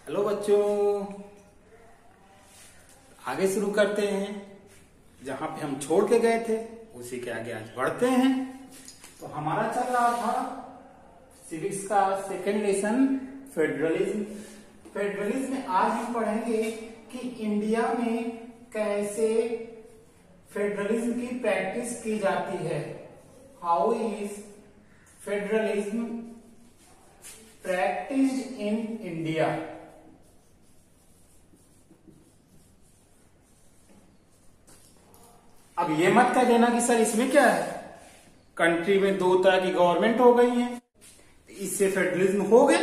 Hello बच्चों, आगे शुरू करते हैं। जहां पे हम छोड़ के गए थे उसी के आगे आज बढ़ते हैं। तो हमारा चल रहा था सिविक्स का सेकेंड लेसन फेडरलिज्म। फेडरलिज्म में आज हम पढ़ेंगे कि इंडिया में कैसे फेडरलिज्म की प्रैक्टिस की जाती है। How is federalism practised in India. अब ये मत कह देना कि सर इसमें क्या है, कंट्री में दो तरह की गवर्नमेंट हो गई है, इससे फेडरलिज्म हो गए,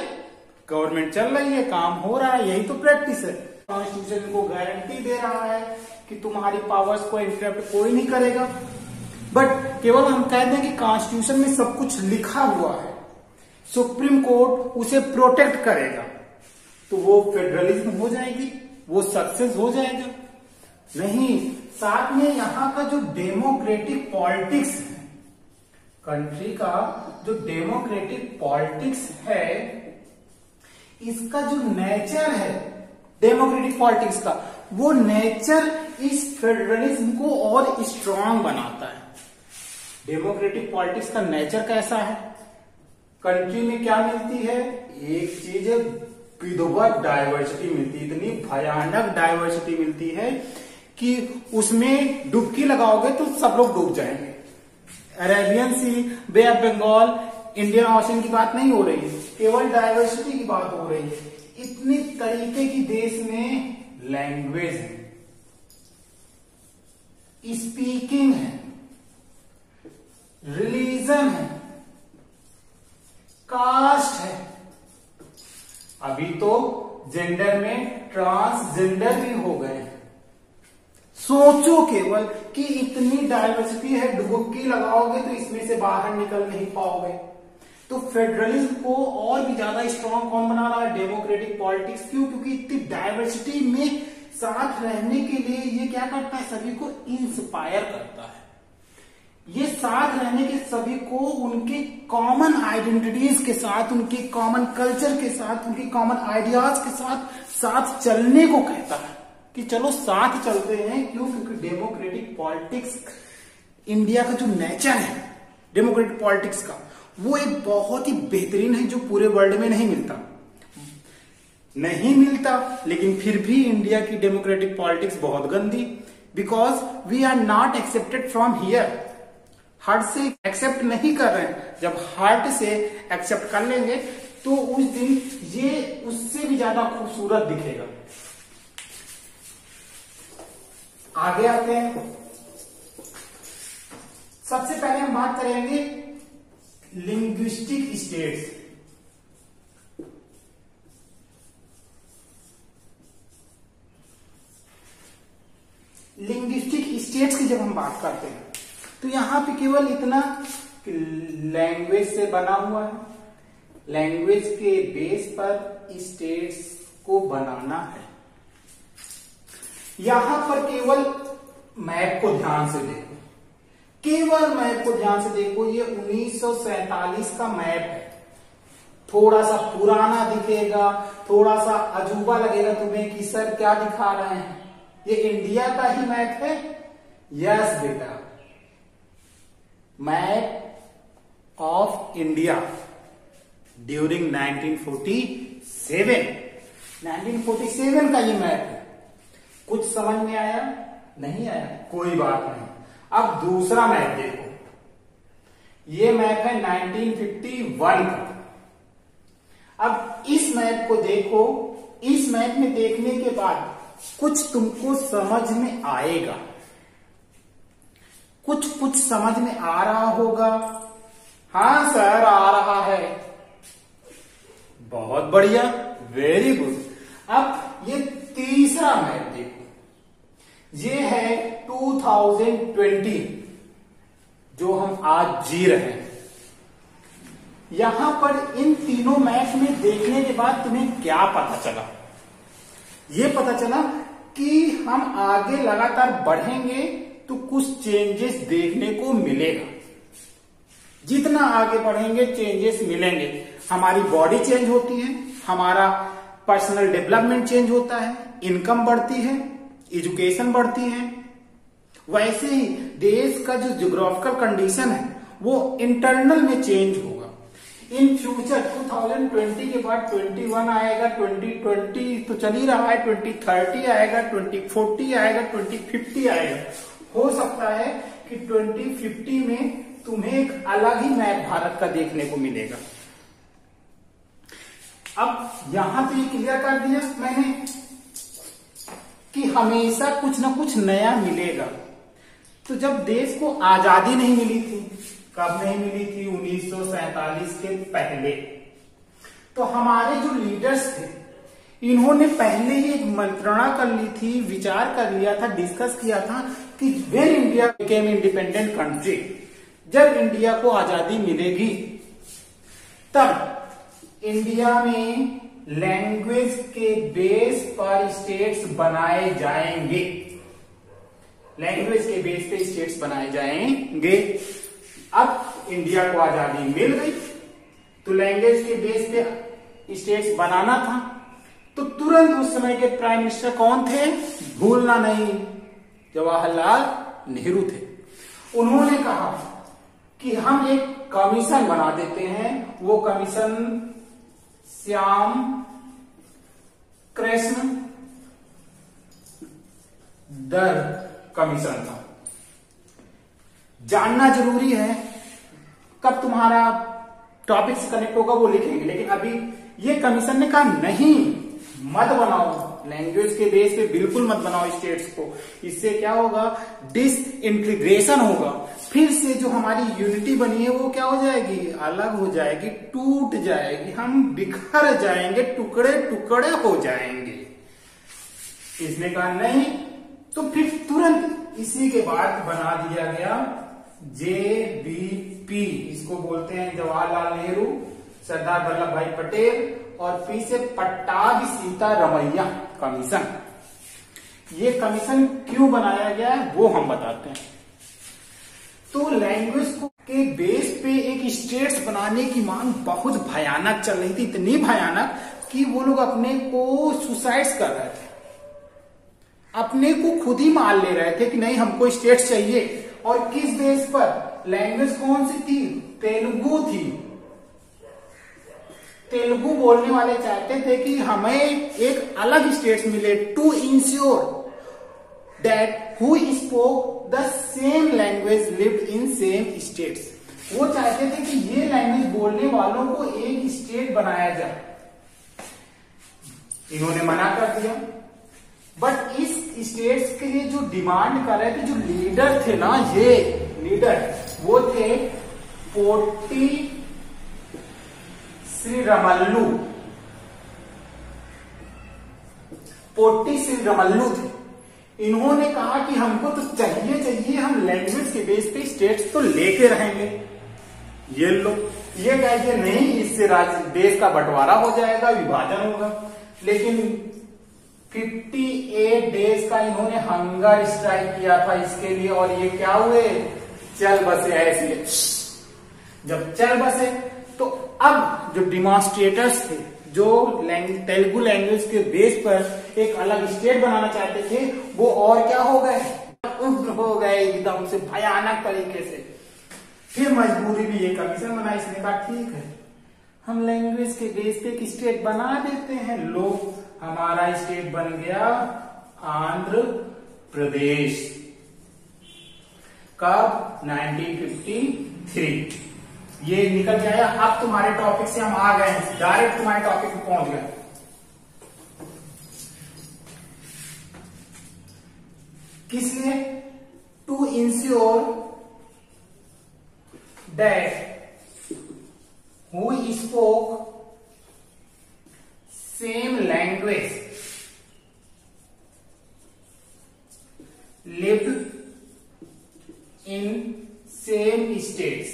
गवर्नमेंट चल रही है, काम हो रहा है, यही तो प्रैक्टिस है। कॉन्स्टिट्यूशन को गारंटी दे रहा है कि तुम्हारी पावर्स को इंटरप्ट कोई नहीं करेगा, बट केवल हम कहते हैं कि कॉन्स्टिट्यूशन में सब कुछ लिखा हुआ है, सुप्रीम कोर्ट उसे प्रोटेक्ट करेगा, तो वो फेडरलिज्म हो जाएगी, वो सक्सेस हो जाएगा। नहीं, साथ में यहाँ का जो डेमोक्रेटिक पॉलिटिक्स है, कंट्री का जो डेमोक्रेटिक पॉलिटिक्स है, इसका जो नेचर है डेमोक्रेटिक पॉलिटिक्स का, वो नेचर इस फेडरलिज्म को और स्ट्रांग बनाता है। डेमोक्रेटिक पॉलिटिक्स का नेचर कैसा है, कंट्री में क्या मिलती है, एक चीज है, विधवत डाइवर्सिटी मिलती है, इतनी भयानक डाइवर्सिटी मिलती है कि उसमें डुबकी लगाओगे तो सब लोग डूब जाएंगे। Arabian Sea, Bay of Bengal, Indian Ocean की बात नहीं हो रही है, केवल डाइवर्सिटी की बात हो रही है। इतनी तरीके की देश में लैंग्वेज है, स्पीकिंग है, रिलीजन है, कास्ट है, अभी तो जेंडर में ट्रांसजेंडर भी हो गए हैं। सोचो केवल कि इतनी डाइवर्सिटी है, डुबकी लगाओगे तो इसमें से बाहर निकल नहीं पाओगे। तो फेडरलिज्म को और भी ज्यादा स्ट्रांग कौन बना रहा है, डेमोक्रेटिक पॉलिटिक्स। क्यों? क्योंकि इतनी डाइवर्सिटी में साथ रहने के लिए ये क्या करता है, सभी को इंस्पायर करता है। ये साथ रहने के सभी को उनके कॉमन आइडेंटिटीज के साथ, उनके कॉमन कल्चर के साथ, उनके कॉमन आइडियाज के साथ चलने को कहता है कि चलो साथ चलते हैं। क्यों? क्योंकि डेमोक्रेटिक पॉलिटिक्स, इंडिया का जो नेचर है डेमोक्रेटिक पॉलिटिक्स का, वो एक बहुत ही बेहतरीन है, जो पूरे वर्ल्ड में नहीं मिलता। लेकिन फिर भी इंडिया की डेमोक्रेटिक पॉलिटिक्स बहुत गंदी, because we are not accepted from here. Heart से एक्सेप्ट नहीं कर रहे हैं। जब हार्ट से एक्सेप्ट कर लेंगे तो उस दिन ये उससे भी ज्यादा खूबसूरत दिखेगा। आगे आते हैं। सबसे पहले हम बात करेंगे लिंग्विस्टिक स्टेट्स। लिंग्विस्टिक स्टेट्स की जब हम बात करते हैं तो यहां पे केवल इतना लैंग्वेज से बना हुआ है, लैंग्वेज के बेस पर स्टेट्स को बनाना है। यहां पर केवल मैप को ध्यान से देखो, केवल मैप को ध्यान से देखो। ये 1947 का मैप है। थोड़ा सा पुराना दिखेगा, थोड़ा सा अजूबा लगेगा तुम्हें कि सर क्या दिखा रहे हैं, ये इंडिया का ही मैप है। यस बेटा, मैप ऑफ इंडिया ड्यूरिंग 1947 का ये मैप है। कुछ समझ में आया? नहीं आया? कोई बात नहीं। अब दूसरा मैप देखो, ये मैप है 1951 का। अब इस मैप को देखो, इस मैप में देखने के बाद कुछ तुमको समझ में आएगा, कुछ समझ में आ रहा होगा। हाँ सर आ रहा है, बहुत बढ़िया, वेरी गुड। अब ये तीसरा मैप देखो, ये है 2020 जो हम आज जी रहे हैं। यहां पर इन तीनों मैप में देखने के बाद तुम्हें क्या पता चला? ये पता चला कि हम आगे लगातार बढ़ेंगे तो कुछ चेंजेस देखने को मिलेगा। जितना आगे बढ़ेंगे चेंजेस मिलेंगे। हमारी बॉडी चेंज होती है, हमारा पर्सनल डेवलपमेंट चेंज होता है, इनकम बढ़ती है, एजुकेशन बढ़ती है। वैसे ही देश का जो जियोग्राफिकल कंडीशन है वो इंटरनल में चेंज होगा। इन फ्यूचर 2020 के बाद 21 आएगा, 2020 तो चल ही रहा है, 2030 आएगा, 2040 आएगा, 2050 आएगा। हो सकता है कि 2050 में तुम्हें एक अलग ही मैप भारत का देखने को मिलेगा। अब यहां तो ये क्लियर कर दिया मैंने कि हमेशा कुछ ना कुछ नया मिलेगा। तो जब देश को आजादी नहीं मिली थी, कब नहीं मिली थी? 1947 के पहले। तो हमारे जो लीडर्स थे इन्होंने पहले ही एक मंत्रणा कर ली थी, विचार कर लिया था, डिस्कस किया था कि when India became independent country, जब इंडिया को आजादी मिलेगी तब इंडिया में लैंग्वेज के बेस पर स्टेट्स बनाए जाएंगे। लैंग्वेज के बेस पे स्टेट्स बनाए जाएंगे। अब इंडिया को आजादी मिल गई तो लैंग्वेज के बेस पे स्टेट्स बनाना था। तो तुरंत उस समय के प्राइम मिनिस्टर कौन थे? भूलना नहीं, जवाहरलाल नेहरू थे। उन्होंने कहा कि हम एक कमीशन बना देते हैं। वो कमीशन श्याम कृष्ण दर कमीशन था। जानना जरूरी है, कब तुम्हारा टॉपिक से कनेक्ट होगा वो लिखेंगे। लेकिन अभी ये कमीशन ने कहा नहीं, मत बनाओ, लैंग्वेज के बेस पे बिल्कुल मत बनाओ स्टेट्स को। इससे क्या होगा? डिसइंटीग्रेशन होगा। फिर से जो हमारी यूनिटी बनी है वो क्या हो जाएगी? अलग हो जाएगी, टूट जाएगी, हम बिखर जाएंगे, टुकड़े टुकड़े हो जाएंगे। इसने कहा नहीं, तो फिर तुरंत इसी के बाद बना दिया गया JVP। इसको बोलते हैं जवाहरलाल नेहरू, सरदार वल्लभ भाई पटेल और पी से पट्टाभी सीतारमैया कमीशन। ये कमीशन क्यों बनाया गया है वो हम बताते हैं। तो लैंग्वेज को के बेस पे एक स्टेट्स बनाने की मांग बहुत भयानक चल रही थी, इतनी भयानक कि वो लोग अपने को सुसाइड्स कर रहे थे, अपने को खुद ही मार ले रहे थे कि नहीं हमको स्टेट्स चाहिए। और किस बेस पर? लैंग्वेज कौन सी थी? तेलुगु थी। तेलुगु बोलने वाले चाहते थे कि हमें एक अलग स्टेट्स मिले, to ensure that who spoke the same language lived in same states. वो चाहते थे कि ये लैंग्वेज बोलने वालों को एक स्टेट बनाया जाए। इन्होंने मना कर दिया। बट इस स्टेट्स के लिए जो डिमांड कर रहे थे, जो लीडर थे ना, ये लीडर वो थे पोट्टी श्रीरामुलु। पोट्टी श्रीरामुलु थे। इन्होंने कहा कि हमको तो चाहिए, हम लैंग्वेज के बेस पे स्टेट्स तो लेके रहेंगे। ये लोग ये कहते नहीं, इससे देश का बंटवारा हो जाएगा, विभाजन होगा। लेकिन 58 डेज का इन्होंने हंगर स्ट्राइक किया था इसके लिए, और ये क्या हुए? चल बसे ऐसे। जब चल बसे तो अब जो डिमॉन्स्ट्रेटर्स थे, जो तेलुगु लैंग्वेज के बेस पर एक अलग स्टेट बनाना चाहते थे, वो और क्या हो गए? उग्र हो गए एकदम से, भयानक तरीके से। फिर मजबूरी भी ये कमीशन बना। इसने कहा ठीक है, हम लैंग्वेज के बेस पे एक स्टेट बना देते हैं। लोग, हमारा स्टेट बन गया आंध्र प्रदेश। कब? 1953। ये निकल गया। अब तुम्हारे टॉपिक से हम आ गए, डायरेक्ट तुम्हारे टॉपिक पे पहुंच गए। किस लिए? To ensure that who spoke same language lived in same states।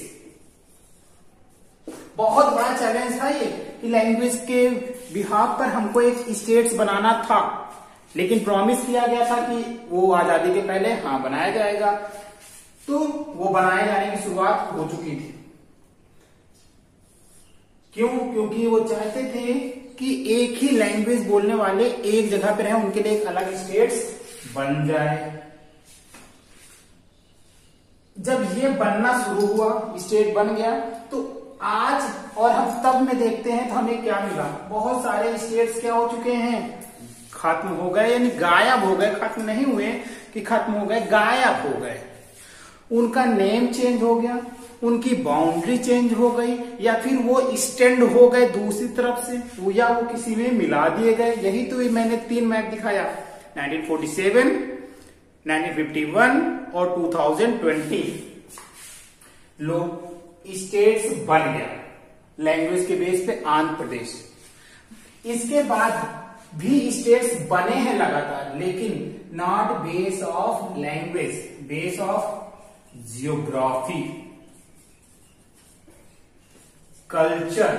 बहुत बड़ा चैलेंज था ये कि लैंग्वेज के बिहाफ पर हमको एक स्टेट्स बनाना था, लेकिन प्रॉमिस किया गया था कि वो आजादी के पहले हाँ बनाया जाएगा। तो वो बनाए जाने की शुरुआत हो चुकी थी। क्यों? क्योंकि वो चाहते थे कि एक ही लैंग्वेज बोलने वाले एक जगह पे रहे, उनके लिए एक अलग स्टेट्स बन जाए। जब ये बनना शुरू हुआ, स्टेट बन गया, तो आज और हम तब में देखते हैं तो हमें क्या मिला, बहुत सारे स्टेट्स क्या हो चुके हैं, खत्म हो गए, यानी गायब हो गए, खत्म नहीं हुए कि खत्म हो गए, गायब हो गए। उनका नेम चेंज हो गया, उनकी बाउंड्री चेंज हो गई, या फिर वो स्टैंड हो गए दूसरी तरफ से, या वो किसी में मिला दिए गए। यही तो मैंने 3 मैप दिखाया, 1947, 1951 और 2020। लोग स्टेट्स बन गया लैंग्वेज के बेस पे आंध्र प्रदेश। इसके बाद भी स्टेट्स बने हैं लगातार, लेकिन not base of language, base of geography, culture,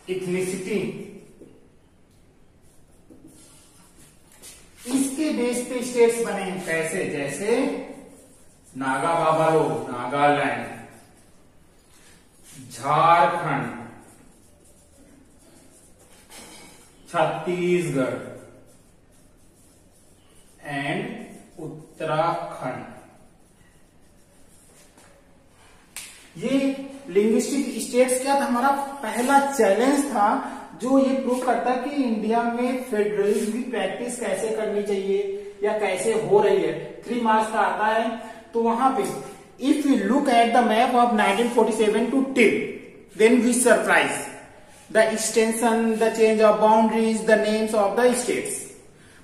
ethnicity, इसके बेस पे स्टेट्स बने हैं। कैसे? जैसे नागा बाबा लोग नागालैंड, झारखंड, छत्तीसगढ़ एंड उत्तराखंड। ये लिंग्विस्टिक स्टेट्स क्या था? हमारा पहला चैलेंज था, जो ये प्रूव करता कि इंडिया में फेडरलिज्म की प्रैक्टिस कैसे करनी चाहिए या कैसे हो रही है। 3 मार्क्स का आता है, तो वहां पे if you look at the map of 1947 to till, then we surprise the extension, the change of boundaries, the names of the states।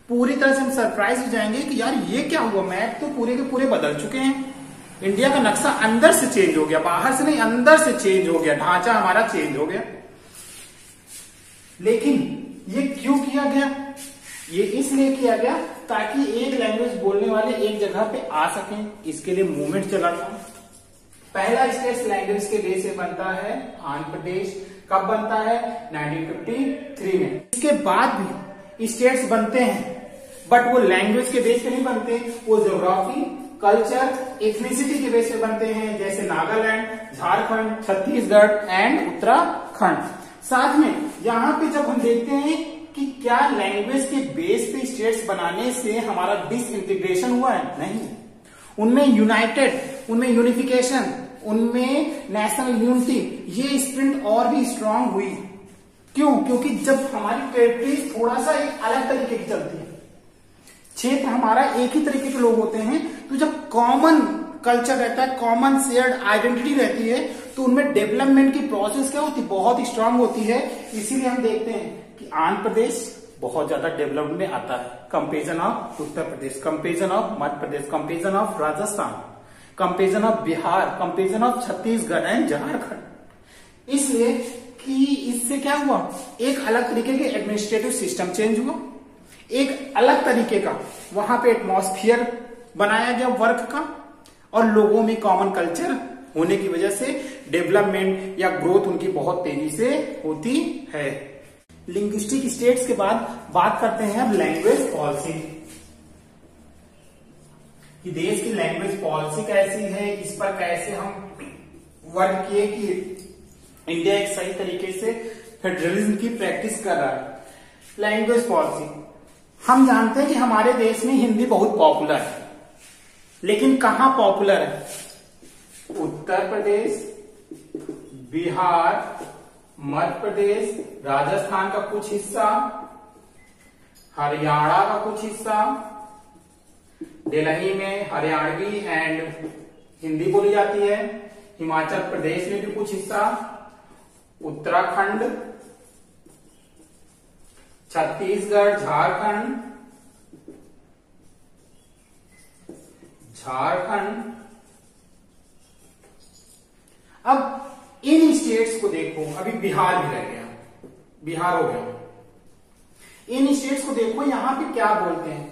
पूरी तरह से हम सरप्राइज हो जाएंगे कि यार ये क्या हुआ, मैप तो पूरे के पूरे बदल चुके हैं, इंडिया का नक्शा अंदर से चेंज हो गया, बाहर से नहीं अंदर से चेंज हो गया, ढांचा हमारा चेंज हो गया। लेकिन ये क्यों किया गया? ये इसलिए किया गया ताकि एक लैंग्वेज बोलने वाले एक जगह पे आ सकें, इसके लिए मूवमेंट चला था। पहला स्टेट लैंग्वेज के बेस से बनता है आंध्र प्रदेश। कब बनता है? 1953 में। इसके बाद भी स्टेट्स बनते हैं, बट वो लैंग्वेज के बेस पे नहीं बनते, वो ज्योग्राफी, कल्चर, एथनिसिटी के बेस पे बनते हैं, जैसे नागालैंड, झारखंड, छत्तीसगढ़ एंड उत्तराखंड। साथ में यहाँ पे जब हम देखते हैं कि क्या लैंग्वेज के बेस पे स्टेट्स बनाने से हमारा डिसइंटीग्रेशन हुआ है? नहीं, उनमें यूनाइटेड, उनमें यूनिफिकेशन, उनमें नेशनल यूनिटी, ये स्प्रिंट और भी स्ट्रांग हुई। क्यों? क्योंकि जब हमारी टेरिटरीज थोड़ा सा एक अलग तरीके की चलती है, क्षेत्र हमारा एक ही तरीके के लोग होते हैं, तो जब कॉमन कल्चर रहता है, कॉमन शेयर्ड आइडेंटिटी रहती है, तो उनमें डेवलपमेंट की प्रोसेस क्या होती है? बहुत स्ट्रांग होती है। इसीलिए हम देखते हैं कि आंध्र प्रदेश बहुत ज्यादा डेवलपमेंट में आता है, comparison of Uttar Pradesh, comparison of Madhya Pradesh, comparison of Rajasthan, comparison of Bihar, comparison of Chhattisgarh and Jharkhand. इसलिए कि इससे क्या हुआ, एक अलग तरीके के एडमिनिस्ट्रेटिव सिस्टम चेंज हुआ, एक अलग तरीके का वहां पे एटमॉस्फियर बनाया गया वर्क का, और लोगों में कॉमन कल्चर होने की वजह से डेवलपमेंट या ग्रोथ उनकी बहुत तेजी से होती है। लिंग्विस्टिक स्टेट्स के बाद बात करते हैं अब लैंग्वेज पॉलिसी, कि देश की लैंग्वेज पॉलिसी कैसी है, इस पर कैसे हम वर्क किए कि इंडिया एक सही तरीके से फेडरलिज्म की प्रैक्टिस कर रहा है। लैंग्वेज पॉलिसी, हम जानते हैं कि हमारे देश में हिंदी बहुत पॉपुलर है, लेकिन कहां पॉपुलर है? उत्तर प्रदेश, बिहार, मध्य प्रदेश, राजस्थान का कुछ हिस्सा, हरियाणा का कुछ हिस्सा, दिल्ली में हरियाणवी एंड हिंदी बोली जाती है, हिमाचल प्रदेश में भी कुछ हिस्सा, उत्तराखंड, छत्तीसगढ़, झारखंड, अब इन स्टेट्स को देखो, अभी बिहार भी रह गया, बिहार हो गया। इन स्टेट्स को देखो, यहां पे क्या बोलते हैं,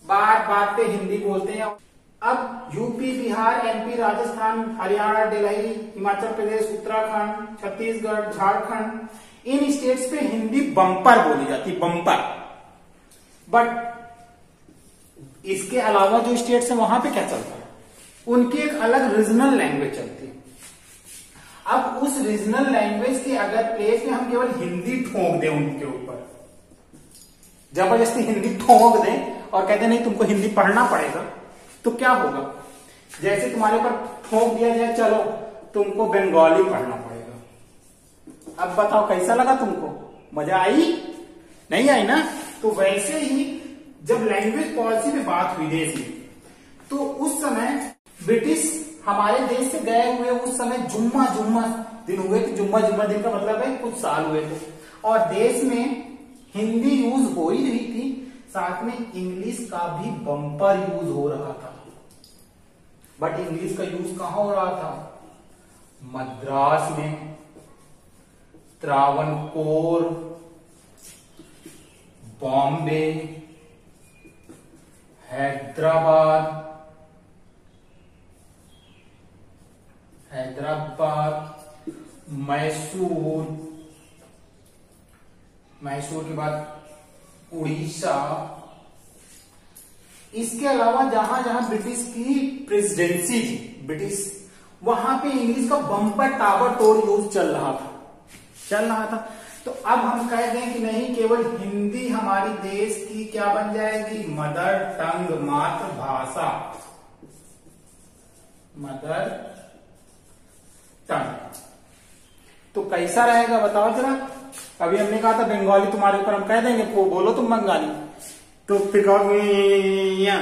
बात बात पे हिंदी बोलते हैं। अब यूपी, बिहार, एमपी, राजस्थान, हरियाणा, दिल्ली, हिमाचल प्रदेश, उत्तराखंड, छत्तीसगढ़, झारखंड, इन स्टेट्स पे हिंदी बम्पर बोली जाती, बम्पर। बट इसके अलावा जो स्टेट्स है वहां पे क्या चलता है? उनकी एक अलग रीजनल लैंग्वेज चलती है। अब उस रीजनल लैंग्वेज के अगर प्लेस में हम केवल हिंदी ठोक दें उनके ऊपर, जबरदस्ती हिंदी ठोक दें और कहते नहीं तुमको हिंदी पढ़ना पड़ेगा, तो क्या होगा? जैसे तुम्हारे ऊपर ठोक दिया जाए चलो तुमको बंगाली पढ़ना पड़ेगा। अब बताओ कैसा लगा तुमको? मजा आई? नहीं आई ना? तो वैसे ही जब लैंग्वेज पॉलिसी पे बात हुई देश में, तो उस समय ब्रिटिश हमारे देश से गए हुए उस समय जुम्मा दिन हुए थे। जुम्मा दिन का मतलब है कुछ साल हुए थे, और देश में हिंदी यूज हो ही रही थी, साथ में इंग्लिश का भी बम्पर यूज हो रहा था। बट इंग्लिश का यूज कहां हो रहा था? मद्रास में, त्रावणकोर, बॉम्बे, हैदराबाद, मैसूर के बाद उड़ीसा। इसके अलावा जहां जहां ब्रिटिश की प्रेसिडेंसी थी, ब्रिटिश, वहां पे इंग्लिश का बम्पर ताबड़तोड़ यूज चल रहा था। तो अब हम कह दें कि नहीं, केवल हिंदी हमारी देश की क्या बन जाएगी? मदर टंग, मातृभाषा, मदर टंग। तो कैसा रहेगा बताओ जरा? अभी हमने कहा था बंगाली तुम्हारे ऊपर हम कह देंगे, वो बोलो तुम बंगाली, तो फिर कहोगे।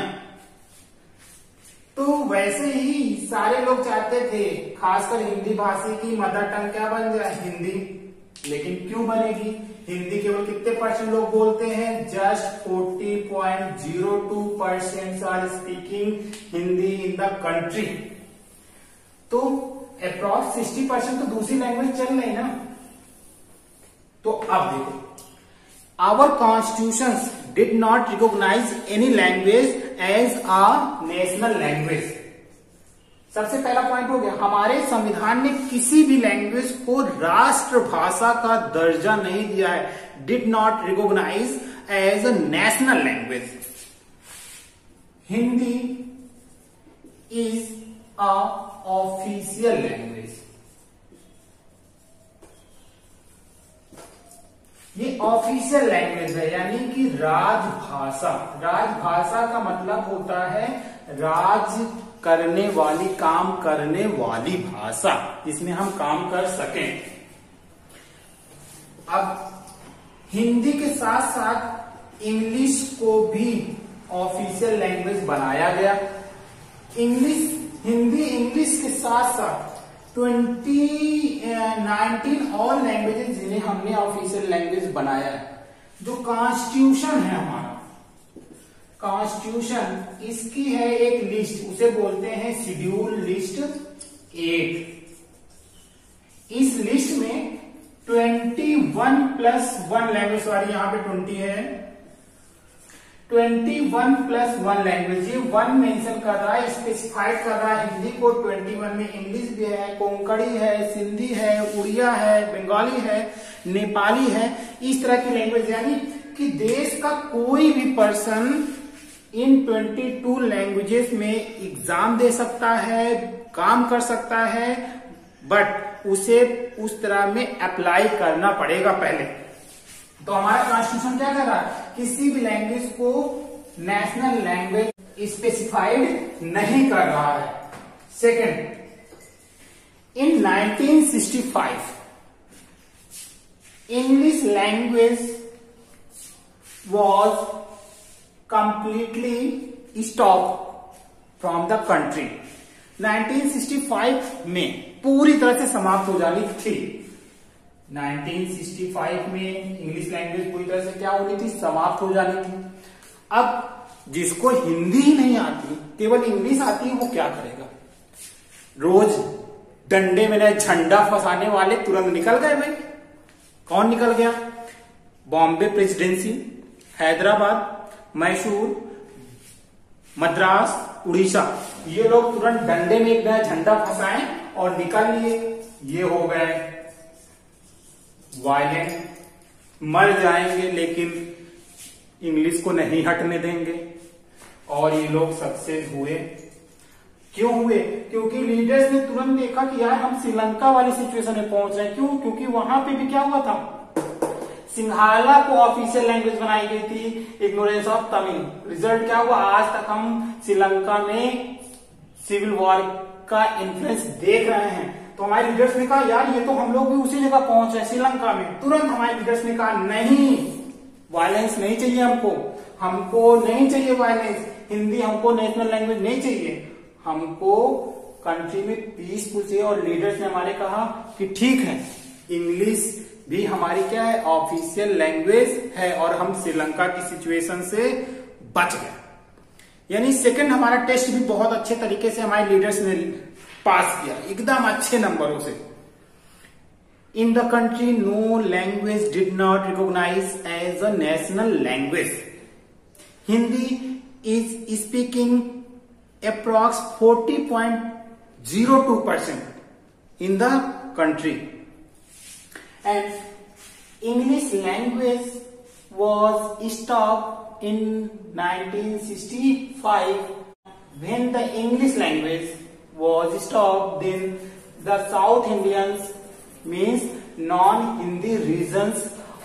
तो वैसे ही सारे लोग चाहते थे, खासकर हिंदी भाषी की मदर टंग क्या बन जाए? हिंदी। लेकिन क्यों बनेगी? हिंदी केवल कितने परसेंट लोग बोलते हैं? Just 40.02% are speaking Hindi in the country. तो अप्रॉक्स 60% तो दूसरी लैंग्वेज चल रही ना। तो अब देखो, our constitution did not recognise any language as a national language. सबसे पहला पॉइंट हो गया, हमारे संविधान ने किसी भी लैंग्वेज को राष्ट्रभाषा का दर्जा नहीं दिया है। Did not recognise as a national language. Hindi is a official language. ये ऑफिशियल लैंग्वेज है, यानी कि राजभाषा। राजभाषा का मतलब होता है राज करने वाली, काम करने वाली भाषा, जिसमें हम काम कर सकें। अब हिंदी के साथ साथ इंग्लिश को भी ऑफिशियल लैंग्वेज बनाया गया। हिंदी इंग्लिश के साथ साथ 19 और लैंग्वेजेस जिन्हें हमने ऑफिशियल लैंग्वेज बनाया है। जो कॉन्स्टिट्यूशन है हमारा, कॉन्स्टिट्यूशन, इसकी है एक लिस्ट, उसे बोलते हैं शेड्यूल लिस्ट 8। इस लिस्ट में 21+1 लैंग्वेज, सॉरी यहाँ पे 20 है, 21+1 लैंग्वेज। ये 1 मेंशन कर रहा है, स्पेसिफाइड कर रहा है हिंदी को। 21 में इंग्लिश भी है, कोंकणी है, सिंधी है, उड़िया है, बंगाली है, नेपाली है, इस तरह की लैंग्वेज। यानी कि देश का कोई भी पर्सन इन 22 लैंग्वेजेस में एग्जाम दे सकता है, काम कर सकता है, बट उसे उस तरह में अप्लाई करना पड़ेगा पहले। तो हमारा कॉन्स्टिट्यूशन क्या कर रहा है? किसी भी लैंग्वेज को नेशनल लैंग्वेज स्पेसिफाइड नहीं कर रहा है। Second, in 1965 English language was completely stopped from the country। 1965 में पूरी तरह से समाप्त हो जानी थी। 1965 में इंग्लिश लैंग्वेज पूरी तरह से क्या होनी थी? समाप्त हो जानी थी। अब जिसको हिंदी ही नहीं आती, केवल इंग्लिश आती है, वो क्या करेगा? रोज डंडे में झंडा फंसाने वाले तुरंत निकल गए भाई। कौन निकल गया? बॉम्बे प्रेसिडेंसी, हैदराबाद, मैसूर, मद्रास, उड़ीसा, ये लोग तुरंत डंडे में एक नया झंडा फंसाए और निकल लिए। ये हो गए वायलेंट, मर जाएंगे लेकिन इंग्लिश को नहीं हटने देंगे, और ये लोग सक्सेस हुए। क्यों हुए? क्योंकि लीडर्स ने तुरंत देखा कि यार हम श्रीलंका वाली सिचुएशन में पहुंच रहे हैं। क्यों? क्योंकि वहां पे भी क्या हुआ था, सिंहाला को ऑफिशियल लैंग्वेज बनाई गई थी, इग्नोरेंस ऑफ तमिल। रिजल्ट क्या हुआ? आज तक हम श्रीलंका में सिविल वॉर का इन्फ्लुएंस देख रहे हैं। तो हमारे लीडर्स ने कहा यार ये तो हम लोग भी उसी जगह पहुंच रहे श्रीलंका में। तुरंत हमारे लीडर्स ने कहा नहीं, वायलेंस नहीं चाहिए हमको नहीं चाहिए वायलेंस, हिंदी हमको नेशनल लैंग्वेज नहीं चाहिए, हमको कंट्री में पीसफुल चाहिए। और लीडर्स ने हमारे कहा कि ठीक है, इंग्लिश भी हमारी क्या है, ऑफिशियल लैंग्वेज है, और हम श्रीलंका की सिचुएशन से बच गए। यानी सेकंड हमारा टेस्ट भी बहुत अच्छे तरीके से हमारे लीडर्स ने पास किया, एकदम अच्छे नंबरों से। In the country no language did not recognise as a national language. Hindi is speaking approx 40.02% in the country, and English language was stopped in 1965. When the English language was stopped, then the South Indians, means non-Hindi regions,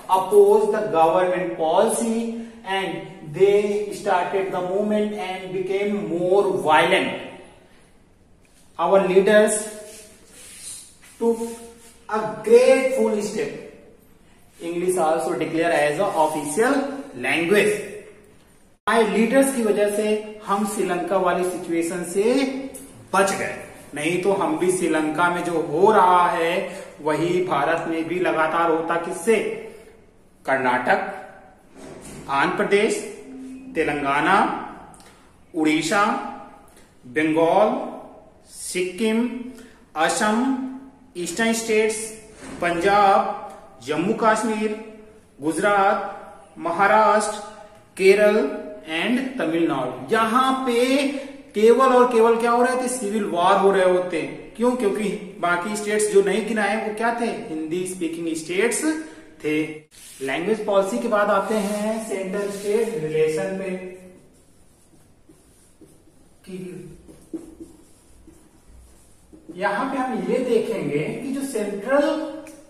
opposed the government policy and they started the movement and became more violent. Our leaders took a grateful step. English also declared as an official language. हमारे leaders की वजह से हम श्रीलंका वाली situation से बच गए, नहीं तो हम भी श्रीलंका में जो हो रहा है वही भारत में भी लगातार होता। किससे? Karnataka, Andhra Pradesh, Telangana, Orissa, Bengal, Sikkim, Assam, eastern states, Punjab, Jammu Kashmir, Gujarat, Maharashtra, Kerala and Tamil Nadu. यहां पे केवल और केवल क्या हो रहे थे, सिविल वॉर हो रहे होते। क्यों? क्योंकि बाकी स्टेट्स जो नहीं गिनाए वो क्या थे, हिंदी स्पीकिंग स्टेट्स थे। लैंग्वेज पॉलिसी के बाद आते हैं सेंट्रल स्टेट रिलेशन पे। यहां पे हम ये देखेंगे कि जो सेंट्रल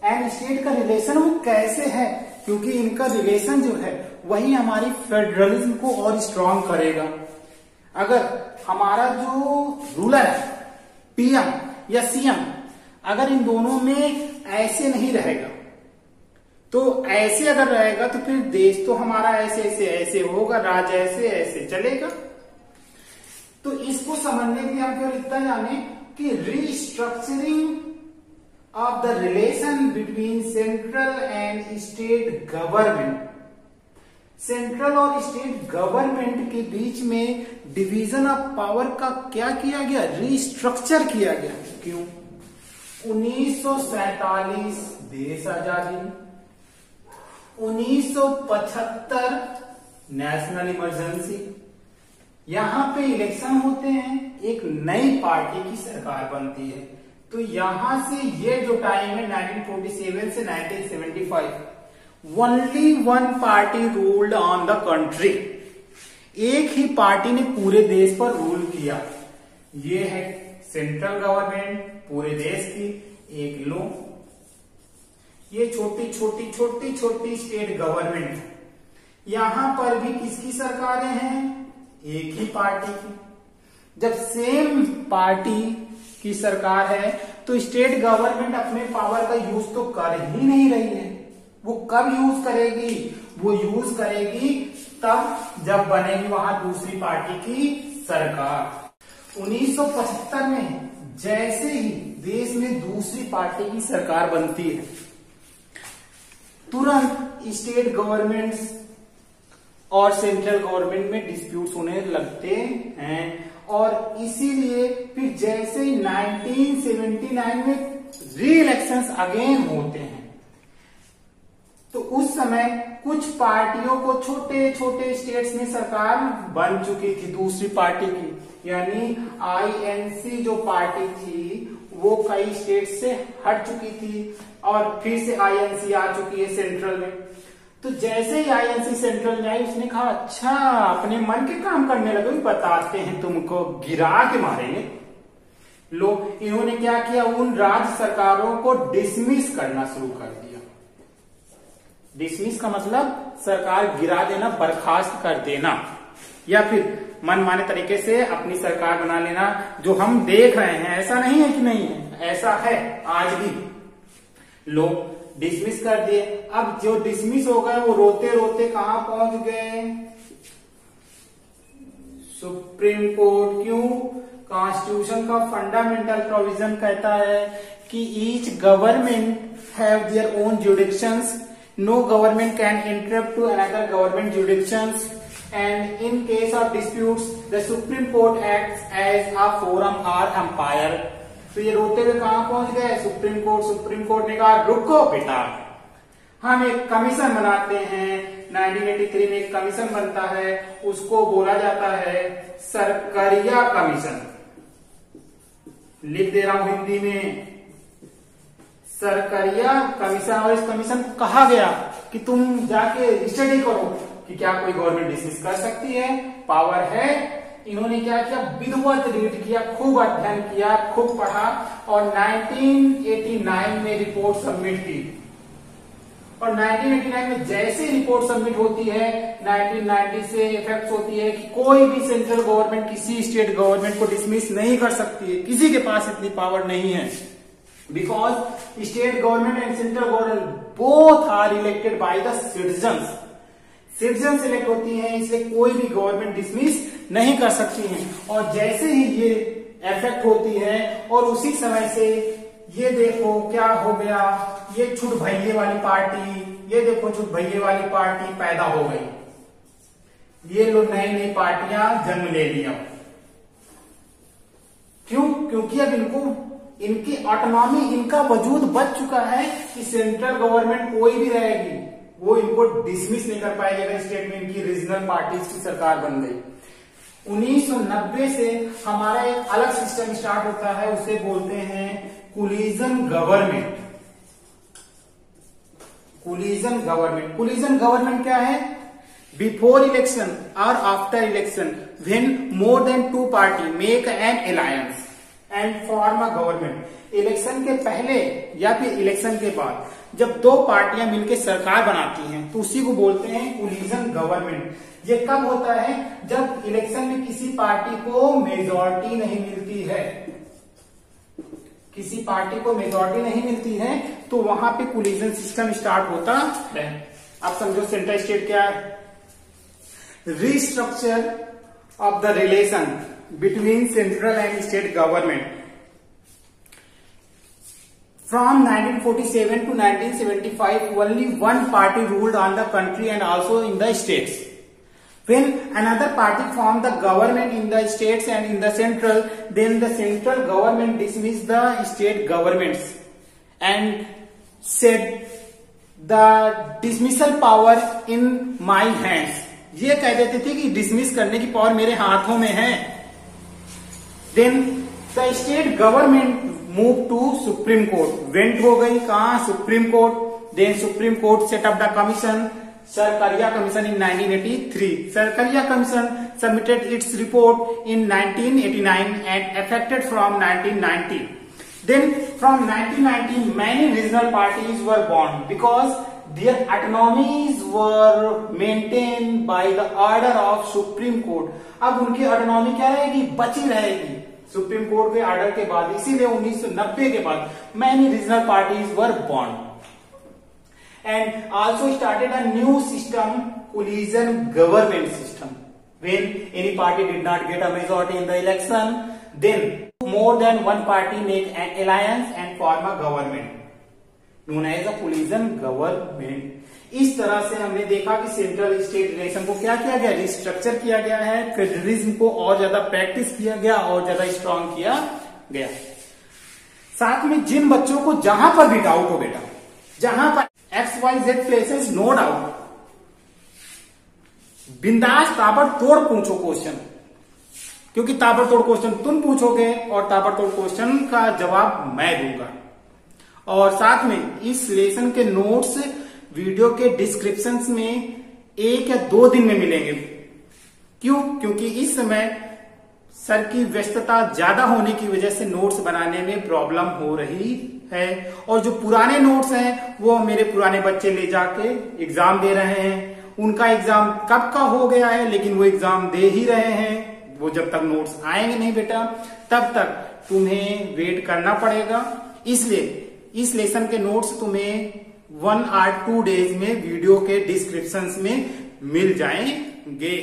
एंड स्टेट का रिलेशन वो कैसे है, क्योंकि इनका रिलेशन जो है वही हमारी फेडरलिज्म को और स्ट्रांग करेगा। अगर हमारा जो रूलर है, पीएम या सीएम, अगर इन दोनों में ऐसे नहीं रहेगा, तो ऐसे अगर रहेगा तो फिर देश तो हमारा ऐसे ऐसे ऐसे होगा, राज्य ऐसे ऐसे चलेगा। तो इसको समझने के लिए हम केवल इतना जाने कि restructuring of the relation between central and state government, central और स्टेट गवर्नमेंट के बीच में डिवीजन ऑफ पावर का क्या किया गया, रीस्ट्रक्चर किया गया। क्यों? 1947 देश आजादी, 1975 नेशनल इमरजेंसी, यहां पे इलेक्शन होते हैं, एक नई पार्टी की सरकार बनती है। तो यहां से ये जो टाइम है 1947 से 1975, only one party ruled on the country, एक ही पार्टी ने पूरे देश पर रूल किया। ये है सेंट्रल गवर्नमेंट पूरे देश की, एक लो, ये छोटी छोटी छोटी छोटी स्टेट गवर्नमेंट। यहां पर भी किसकी सरकारें हैं, एक ही पार्टी की। जब सेम पार्टी की सरकार है तो स्टेट गवर्नमेंट अपने पावर का यूज तो कर ही नहीं रही है। वो कब यूज करेगी, वो यूज करेगी तब जब बनेगी वहां दूसरी पार्टी की सरकार। 1975 में जैसे ही देश में दूसरी पार्टी की सरकार बनती है, तुरंत स्टेट गवर्नमेंट्स और सेंट्रल गवर्नमेंट में डिस्प्यूट्स होने लगते हैं। और इसीलिए फिर जैसे ही 1979 में री इलेक्शंस अगेन होते हैं, तो उस समय कुछ पार्टियों को छोटे छोटे स्टेट्स में सरकार बन चुकी थी दूसरी पार्टी की, यानी आईएनसी जो पार्टी थी वो कई स्टेट से हट चुकी थी और फिर से आईएनसी आ चुकी है सेंट्रल में। तो जैसे ही आईएनसी सेंट्रल में आई, उसने कहा अच्छा अपने मन के काम करने लगे, बताते हैं तुमको, गिरा के मारेंगे, लो, इन्होंने क्या किया, उन राज्य सरकारों को डिसमिस करना शुरू कर दिया। डिसमिस का मतलब सरकार गिरा देना, बर्खास्त कर देना, या फिर मनमाने तरीके से अपनी सरकार बना लेना, जो हम देख रहे हैं। ऐसा नहीं है कि नहीं है, ऐसा है आज भी। लोग डिसमिस कर दिए। अब जो डिसमिस हो गए वो रोते रोते कहां पहुंच गए, सुप्रीम कोर्ट। क्यों? कॉन्स्टिट्यूशन का फंडामेंटल प्रोविजन कहता है कि each government have their own jurisdictions, no government can interrupt to another government jurisdictions, and in case of disputes the Supreme Court acts as a forum or umpire। तो ये रोते हुए कहां पहुंच गए, सुप्रीम कोर्ट। सुप्रीम कोर्ट ने कहा रुको बेटा, हम एक कमीशन बनाते हैं। 1983 में एक कमीशन बनता है, उसको बोला जाता है सरकरिया कमीशन। लिख दे रहा हूं हिंदी में, सरकरिया कमीशन। और इस कमीशन को कहा गया कि तुम जाके स्टडी करो कि क्या कोई गवर्नमेंट डिसमिस कर सकती है, पावर है। इन्होंने क्या किया, विधिवत रीड किया, खूब अध्ययन किया, खूब पढ़ा और 1989 में रिपोर्ट सबमिट की। और 1989 में जैसे रिपोर्ट सबमिट होती है, 1990 से इफेक्ट होती है कि कोई भी सेंट्रल गवर्नमेंट किसी स्टेट गवर्नमेंट को डिसमिस नहीं कर सकती है, किसी के पास इतनी पावर नहीं है। Because state government and central government both are elected by the citizens. Citizen elect होती हैं, इसलिए कोई भी गवर्नमेंट डिसमिस नहीं कर सकती है। और जैसे ही ये इफेक्ट होती है और उसी समय से ये देखो क्या हो गया, ये छुट भैये वाली पार्टी, ये देखो छुट भैये वाली पार्टी पैदा हो गई। ये लोग नई नई पार्टियां जन्म ले लिया। क्यों? क्योंकि अब इनको इनकी ऑटोनॉमी, इनका वजूद बच चुका है कि सेंट्रल गवर्नमेंट कोई भी रहेगी वो इनको डिसमिस नहीं कर पाएगी अगर स्टेट में इनकी रीजनल पार्टीज की सरकार बन गई। 1990 से हमारा एक अलग सिस्टम स्टार्ट होता है, उसे बोलते हैं coalition government. Coalition government. Coalition government क्या है? बिफोर इलेक्शन और after election when more than two party make an alliance and form a government. Election के पहले या फिर इलेक्शन के बाद जब दो पार्टियां मिलकर सरकार बनाती हैं तो उसी को बोलते हैं कोलिजन गवर्नमेंट। ये कब होता है? जब इलेक्शन में किसी पार्टी को मेजॉरिटी नहीं मिलती है, किसी पार्टी को मेजॉरिटी नहीं मिलती है तो वहां पे कोलिजन सिस्टम स्टार्ट होता है। अब समझो सेंट्रल स्टेट क्या है? Restructure of the relation between central and state government. From 1947 to 1975, only one party ruled on the country and also in the states. When another party formed the government in the states and in the central, then the central government dismissed the state governments and said the dismissal power in my hands. ये कह देते थे कि dismiss करने की power मेरे हाथों में है। Then the state government move to supreme court. Went हो गई कहां? Supreme court. Then supreme court set up the commission, Sarkaria commission in 1983। Sarkaria commission submitted its report in 1989 and effected from 1990। Then from 1990 many regional parties were born because their autonomies were maintain by the order of supreme court. अब उनकी autonomy क्या रहेगी? बची रहेगी supreme court के order के बाद। इसीलिए 1990 के बाद many regional parties were born and also started a new system, coalition government system. When any party did not get a majority in the election, then more than one party make an alliance and form a government known as a coalition government. इस तरह से हमने देखा कि central state relation को क्या किया गया? रिस्ट्रक्चर किया गया है, फेडरलिज्म को और ज्यादा प्रैक्टिस किया गया और ज्यादा स्ट्रांग किया गया। साथ में जिन बच्चों को जहां पर भी डाउट हो बेटा, जहां पर XYZ प्लेसेस नो डाउट, बिंदास ताबड़तोड़ पूछो क्वेश्चन, क्योंकि ताबड़तोड़ क्वेश्चन तुम पूछोगे और ताबड़तोड़ क्वेश्चन का जवाब मैं दूंगा। और साथ में इस लेसन के नोट्स वीडियो के डिस्क्रिप्शन में 1 या 2 दिन में मिलेंगे। क्यों? क्योंकि इस समय सर की व्यस्तता ज्यादा होने की वजह से नोट्स बनाने में प्रॉब्लम हो रही है, और जो पुराने नोट्स हैं वो मेरे पुराने बच्चे ले जाके एग्जाम दे रहे हैं। उनका एग्जाम कब का हो गया है, लेकिन वो एग्जाम दे ही रहे हैं। वो जब तक नोट्स आएंगे नहीं बेटा, तब तक तुम्हें वेट करना पड़ेगा। इसलिए इस लेसन के नोट्स तुम्हें 1 or 2 days में वीडियो के डिस्क्रिप्शन में मिल जाएंगे।